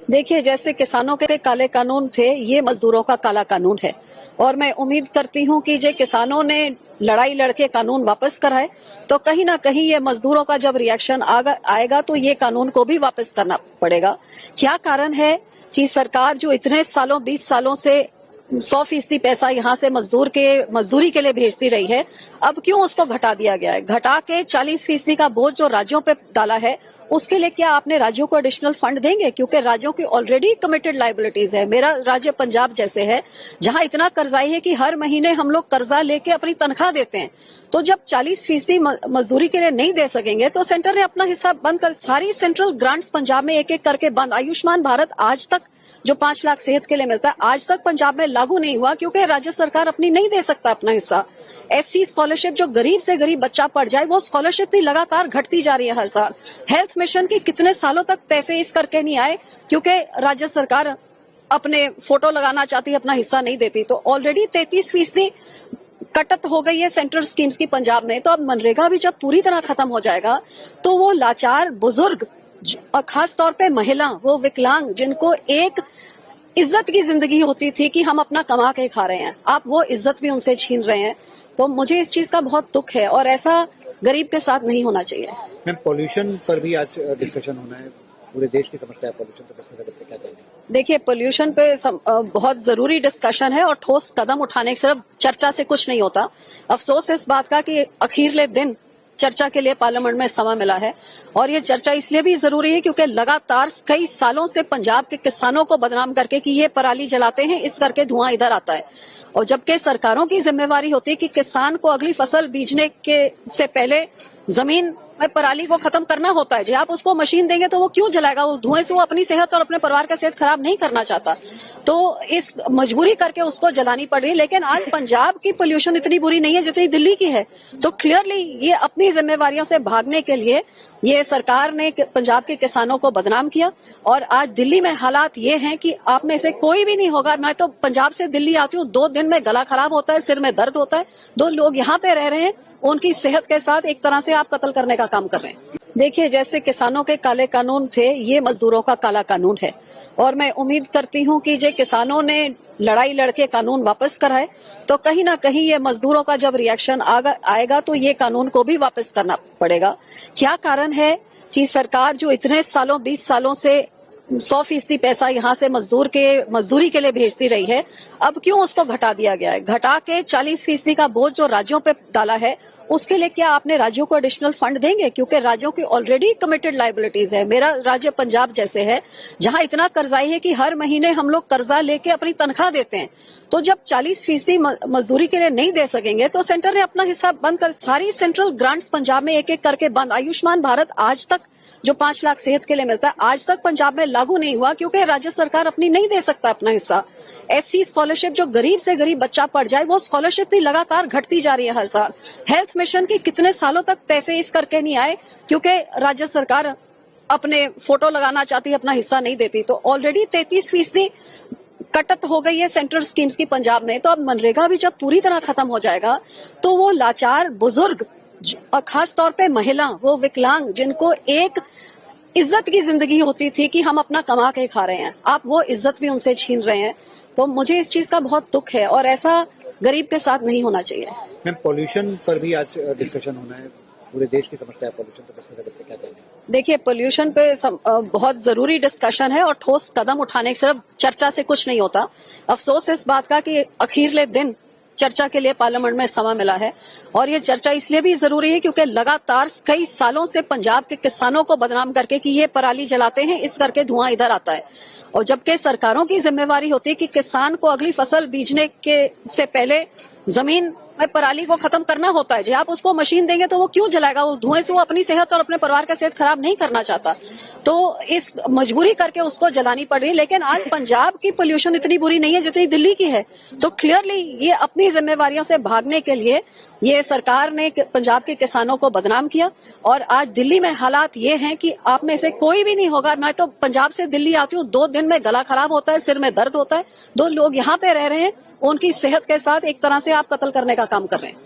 देखिए, जैसे किसानों के काले कानून थे, ये मजदूरों का काला कानून है और मैं उम्मीद करती हूँ कि जो किसानों ने लड़ाई लड़के कानून वापस कराए, तो कहीं ना कहीं ये मजदूरों का जब रिएक्शन आएगा तो ये कानून को भी वापस करना पड़ेगा। क्या कारण है कि सरकार जो इतने सालों 20 सालों से 100% पैसा यहाँ से मजदूरी के लिए भेजती रही है, अब क्यों उसको घटा दिया गया है? घटा के 40% का बोझ जो राज्यों पे डाला है, उसके लिए क्या आपने राज्यों को एडिशनल फंड देंगे? क्योंकि राज्यों की ऑलरेडी कमिटेड लाइबिलिटीज है। मेरा राज्य पंजाब जैसे है, जहां इतना कर्जाई है कि हर महीने हम लोग कर्जा लेके अपनी तनख्वाह देते हैं। तो जब 40% मजदूरी के लिए नहीं दे सकेंगे तो सेंटर ने अपना हिस्सा बंद कर, सारी सेंट्रल ग्रांट्स पंजाब में एक एक करके बंद। आयुष्मान भारत आज तक जो 5 लाख सेहत के लिए मिलता है, आज तक पंजाब में लागू नहीं हुआ क्योंकि राज्य सरकार अपनी नहीं दे सकता अपना हिस्सा। एससी स्कॉलरशिप जो गरीब से गरीब बच्चा पढ़ जाए, वो स्कॉलरशिप भी लगातार घटती जा रही है हर साल। हेल्थ मिशन के कितने सालों तक पैसे इस करके नहीं आए क्योंकि राज्य सरकार अपने फोटो लगाना चाहती है, अपना हिस्सा नहीं देती। तो ऑलरेडी 33% कटत हो गई है सेंट्रल स्कीम्स की पंजाब में। तो अब मनरेगा भी जब पूरी तरह खत्म हो जाएगा तो वो लाचार बुजुर्ग और खास तौर पे महिला, वो विकलांग, जिनको एक इज्जत की जिंदगी होती थी कि हम अपना कमा के खा रहे हैं, आप वो इज्जत भी उनसे छीन रहे हैं। तो मुझे इस चीज का बहुत दुख है और ऐसा गरीब के साथ नहीं होना चाहिए। मैम, पॉल्यूशन पर भी आज डिस्कशन होना है। पूरे देश की समस्या है पॉल्यूशन, तो इसके बारे में क्या कहेंगे? देखिए, पोल्यूशन पे बहुत जरूरी डिस्कशन है और ठोस कदम उठाने से सिर्फ चर्चा से कुछ नहीं होता। अफसोस इस बात का कि अखीरले दिन चर्चा के लिए पार्लियामेंट में समय मिला है और ये चर्चा इसलिए भी जरूरी है क्योंकि लगातार कई सालों से पंजाब के किसानों को बदनाम करके कि ये पराली जलाते हैं, इस करके धुआं इधर आता है। और जबकि सरकारों की जिम्मेवारी होती है कि किसान को अगली फसल बीजने के से पहले जमीन में पराली को खत्म करना होता है। जी, आप उसको मशीन देंगे तो वो क्यों जलाएगा? उस धुएं से वो अपनी सेहत और अपने परिवार का सेहत खराब नहीं करना चाहता, तो इस मजबूरी करके उसको जलानी पड़ रही है। लेकिन आज पंजाब की पोल्यूशन इतनी बुरी नहीं है जितनी दिल्ली की है। तो क्लियरली ये अपनी जिम्मेवारियों से भागने के लिए ये सरकार ने पंजाब के किसानों को बदनाम किया और आज दिल्ली में हालात ये हैं कि आप में से कोई भी नहीं होगा। मैं तो पंजाब से दिल्ली आती हूँ, 2 दिन में गला खराब होता है, सिर में दर्द होता है। 2 लोग यहाँ पे रह रहे हैं, उनकी सेहत के साथ एक तरह से आप कत्ल करने का काम कर रहे हैं। देखिए, जैसे किसानों के काले कानून थे, ये मजदूरों का काला कानून है और मैं उम्मीद करती हूँ कि जो किसानों ने लड़ाई लड़के कानून वापस कराए, तो कहीं ना कहीं ये मजदूरों का जब रिएक्शन आएगा तो ये कानून को भी वापस करना पड़ेगा। क्या कारण है कि सरकार जो इतने सालों 20 सालों से 100% पैसा यहाँ से मजदूरी के लिए भेजती रही है, अब क्यों उसको घटा दिया गया है? घटा के 40% का बोझ जो राज्यों पे डाला है, उसके लिए क्या आपने राज्यों को एडिशनल फंड देंगे? क्योंकि राज्यों की ऑलरेडी कमिटेड लाइबिलिटीज है। मेरा राज्य पंजाब जैसे है, जहां इतना कर्जाई है कि हर महीने हम लोग कर्जा लेके अपनी तनख्वाह देते हैं। तो जब 40% मजदूरी के लिए नहीं दे सकेंगे तो सेंटर ने अपना हिस्सा बंद कर, सारी सेंट्रल ग्रांट्स पंजाब में एक एक करके बंद। आयुष्मान भारत आज तक जो 5 लाख सेहत के लिए मिलता है, आज तक पंजाब में लागू नहीं हुआ क्योंकि राज्य सरकार अपनी नहीं दे सकता अपना हिस्सा। एससी स्कॉलरशिप जो गरीब से गरीब बच्चा पढ़ जाए, वो स्कॉलरशिप भी लगातार घटती जा रही है हर साल। हेल्थ मिशन के कितने सालों तक पैसे इस करके नहीं आए क्योंकि राज्य सरकार अपने फोटो लगाना चाहती है, अपना हिस्सा नहीं देती। तो ऑलरेडी 33% कटत हो गई है सेंट्रल स्कीम्स की पंजाब में। तो अब मनरेगा भी जब पूरी तरह खत्म हो जाएगा तो वो लाचार बुजुर्ग और खास तौर पे महिला, वो विकलांग, जिनको एक इज्जत की जिंदगी होती थी कि हम अपना कमा के खा रहे हैं, आप वो इज्जत भी उनसे छीन रहे हैं। तो मुझे इस चीज का बहुत दुख है और ऐसा गरीब के साथ नहीं होना चाहिए। मैम, पॉल्यूशन पर भी आज डिस्कशन होना है। पूरे देश की समस्या है पॉल्यूशन, तो इसके बारे में क्या कहेंगे? देखिए, पोल्यूशन पे बहुत जरूरी डिस्कशन है और ठोस कदम उठाने से सिर्फ चर्चा से कुछ नहीं होता। अफसोस इस बात का कि अखीरले दिन चर्चा के लिए पार्लियामेंट में समय मिला है और ये चर्चा इसलिए भी जरूरी है क्योंकि लगातार कई सालों से पंजाब के किसानों को बदनाम करके कि ये पराली जलाते हैं, इस करके धुआं इधर आता है। और जबकि सरकारों की जिम्मेवारी होती है कि किसान को अगली फसल बीजने के से पहले जमीन में पराली को खत्म करना होता है। जी, आप उसको मशीन देंगे तो वो क्यों जलाएगा? उस धुएं से वो अपनी सेहत और अपने परिवार का सेहत खराब नहीं करना चाहता, तो इस मजबूरी करके उसको जलानी पड़ रही है। लेकिन आज पंजाब की पोल्यूशन इतनी बुरी नहीं है जितनी दिल्ली की है। तो क्लियरली ये अपनी जिम्मेवारियों से भागने के लिए ये सरकार ने पंजाब के किसानों को बदनाम किया और आज दिल्ली में हालात ये हैं कि आप में से कोई भी नहीं होगा। मैं तो पंजाब से दिल्ली आती हूँ, 2 दिन में गला खराब होता है, सिर में दर्द होता है। 2 लोग यहाँ पे रह रहे हैं, उनकी सेहत के साथ एक तरह से आप कत्ल करने का काम कर रहे हैं।